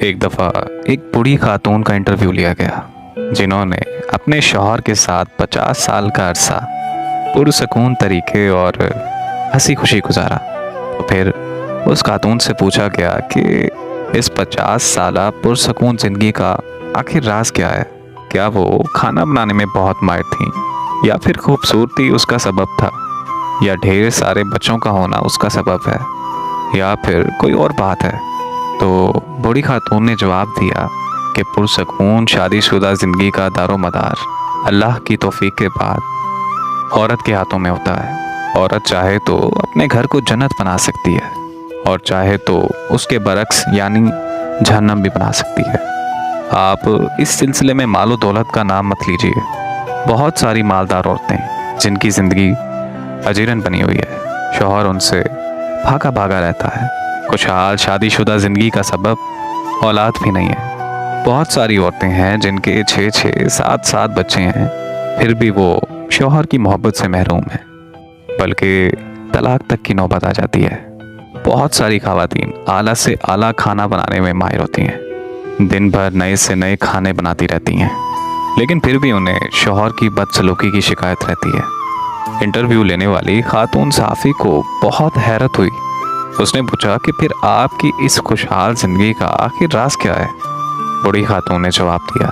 एक दफ़ा एक बूढ़ी खातून का इंटरव्यू लिया गया जिन्होंने अपने शौहर के साथ 50 साल का अरसा पुरसकून तरीके और हंसी खुशी गुजारा। तो फिर उस खातून से पूछा गया कि इस 50 साला पुरसकून ज़िंदगी का आखिर राज क्या है। क्या वो खाना बनाने में बहुत माहिर थी, या फिर खूबसूरती उसका सबब था, या ढेर सारे बच्चों का होना उसका सबब है, या फिर कोई और बात है। तो बूढ़ी खातून ने जवाब दिया कि पुरसकून शादीशुदा ज़िंदगी का दारोमदार अल्लाह की तौफीक के बाद औरत के हाथों में होता है। औरत चाहे तो अपने घर को जन्नत बना सकती है और चाहे तो उसके बरक्स यानी जहन्नम भी बना सकती है। आप इस सिलसिले में मालो दौलत का नाम मत लीजिए। बहुत सारी मालदार औरतें जिनकी ज़िंदगी अजीरन बनी हुई है, शौहर उनसे भागा भागा रहता है। खुशहाल शादीशुदा ज़िंदगी का सबब औलाद भी नहीं है। बहुत सारी औरतें हैं जिनके 6-6, 7-7 बच्चे हैं, फिर भी वो शौहर की मोहब्बत से महरूम हैं, बल्कि तलाक तक की नौबत आ जाती है। बहुत सारी ख़वातीन आला से आला खाना बनाने में माहिर होती हैं, दिन भर नए से नए खाने बनाती रहती हैं, लेकिन फिर भी उन्हें शौहर की बदसलूकी की शिकायत रहती है। इंटरव्यू लेने वाली खातून सहाफ़ी को बहुत हैरत हुई। उसने पूछा कि फिर आपकी इस खुशहाल ज़िंदगी का आखिर राज क्या है। बूढ़ी खातून ने जवाब दिया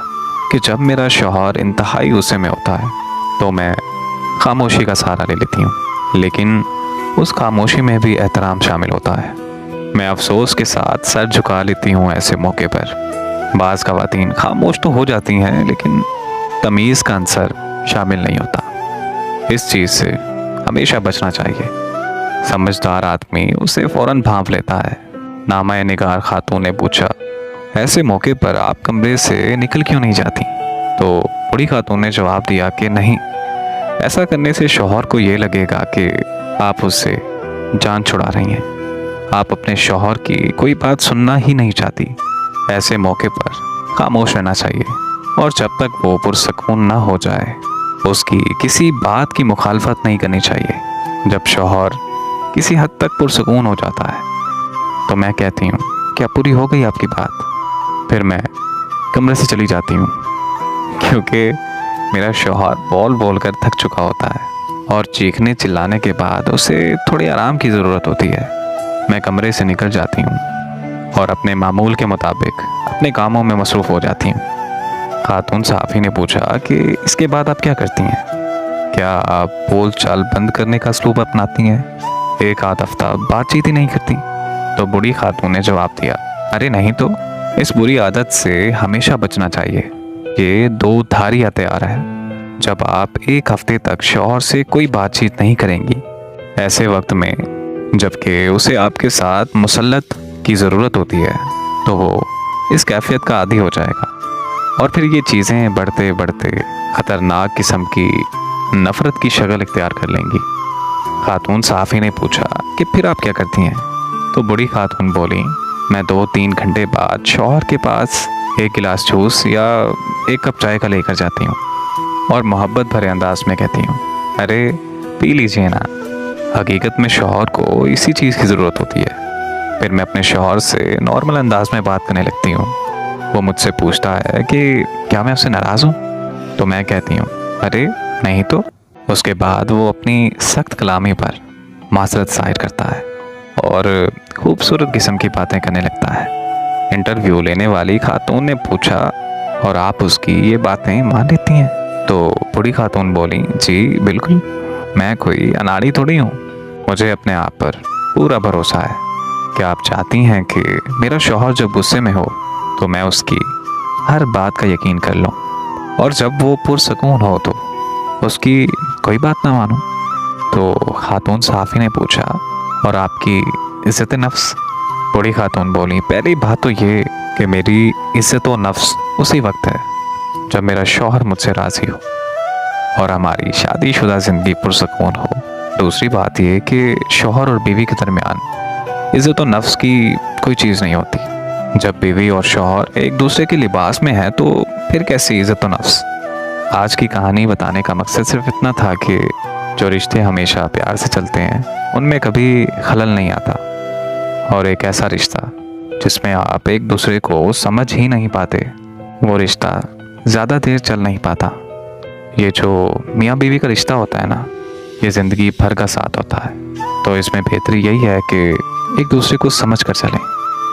कि जब मेरा शौहर इंतहाई गुस्से में होता है तो मैं खामोशी का सहारा ले लेती हूँ, लेकिन उस खामोशी में भी एहतराम शामिल होता है। मैं अफसोस के साथ सर झुका लेती हूँ ऐसे मौके पर। बाज़ ख़वातीन खामोश तो हो जाती हैं, लेकिन तमीज़ का अंसर शामिल नहीं होता। इस चीज़ से हमेशा बचना चाहिए। समझदार आदमी उसे फ़ौरन भांप लेता है। नामा निगार खातून ने पूछा, ऐसे मौके पर आप कमरे से निकल क्यों नहीं जाती? तो बूढ़ी खातून ने जवाब दिया कि नहीं, ऐसा करने से शौहर को ये लगेगा कि आप उससे जान छुड़ा रही हैं। आप अपने शौहर की कोई बात सुनना ही नहीं चाहती। ऐसे मौके पर खामोश रहना चाहिए, और जब तक वो पुरसकून ना हो जाए उसकी किसी बात की मुखालफत नहीं करनी चाहिए। जब शौहर किसी हद तक पुरसकून हो जाता है तो मैं कहती हूँ, क्या पूरी हो गई आपकी बात? फिर मैं कमरे से चली जाती हूँ, क्योंकि मेरा शौहर बोल बोल कर थक चुका होता है और चीखने चिल्लाने के बाद उसे थोड़ी आराम की ज़रूरत होती है। मैं कमरे से निकल जाती हूँ और अपने मामूल के मुताबिक अपने कामों में मसरूफ़ हो जाती हूँ। खातून सहाफ़ी ने पूछा कि इसके बाद आप क्या करती हैं? क्या आप बोल चाल बंद करने का असलूब अपनाती हैं? एक आध हफ्ता बातचीत ही नहीं करती? तो बूढ़ी खातून ने जवाब दिया, अरे नहीं तो, इस बुरी आदत से हमेशा बचना चाहिए। ये दो धारी हथियार है। जब आप एक हफ्ते तक शौहर से कोई बातचीत नहीं करेंगी, ऐसे वक्त में जबकि उसे आपके साथ मुसल्लत की ज़रूरत होती है, तो वो इस कैफियत का आदी हो जाएगा और फिर ये चीज़ें बढ़ते बढ़ते ख़तरनाक किस्म की नफ़रत की शक्ल इख्तियार कर लेंगी। खातून सहाफ़ी ने पूछा कि फिर आप क्या करती हैं? तो बूढ़ी खातून बोली, मैं 2-3 घंटे बाद शौहर के पास एक गिलास जूस या एक कप चाय का लेकर जाती हूँ और मोहब्बत भरे अंदाज में कहती हूँ, अरे पी लीजिए ना। हकीकत में शौहर को इसी चीज़ की ज़रूरत होती है। फिर मैं अपने शौहर से नॉर्मल अंदाज में बात करने लगती हूँ। वो मुझसे पूछता है कि क्या मैं उससे नाराज़ हूँ? तो मैं कहती हूँ, अरे नहीं तो। उसके बाद वो अपनी सख्त कलामी पर माज़रत ज़ाहिर करता है और खूबसूरत किस्म की बातें करने लगता है। इंटरव्यू लेने वाली खातून ने पूछा, और आप उसकी ये बातें मान लेती हैं? तो बूढ़ी खातून बोली, जी बिल्कुल, मैं कोई अनाड़ी थोड़ी हूँ। मुझे अपने आप पर पूरा भरोसा है। क्या आप चाहती हैं कि मेरा शौहर जब गुस्से में हो तो मैं उसकी हर बात का यकीन कर लूँ, और जब वो पुरसकून हो तो उसकी कोई बात ना मानूं? तो खातून सहाफ़ी ने पूछा, और आपकी इज़्ज़त नफ्स? बूढ़ी खातून बोली, पहली बात तो ये कि मेरी इज़्ज़त व नफ्स उसी वक्त है जब मेरा शौहर मुझसे राज़ी हो और हमारी शादीशुदा ज़िंदगी पुरसकून हो। दूसरी बात ये कि शौहर और बीवी के दरमियान इज़्ज़त व नफ्स की कोई चीज़ नहीं होती। जब बीवी और शौहर एक दूसरे के लिबास में हैं तो फिर कैसी इज़्ज़त व नफ्स? आज की कहानी बताने का मकसद सिर्फ इतना था कि जो रिश्ते हमेशा प्यार से चलते हैं उनमें कभी खलल नहीं आता, और एक ऐसा रिश्ता जिसमें आप एक दूसरे को समझ ही नहीं पाते, वो रिश्ता ज़्यादा देर चल नहीं पाता। ये जो मियाँ बीवी का रिश्ता होता है ना, ये ज़िंदगी भर का साथ होता है। तो इसमें बेहतरी यही है कि एक दूसरे को समझ कर चलें,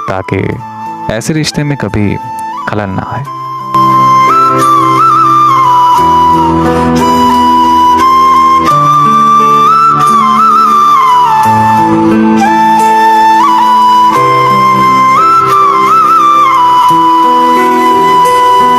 ताकि ऐसे रिश्ते में कभी खलल ना आए।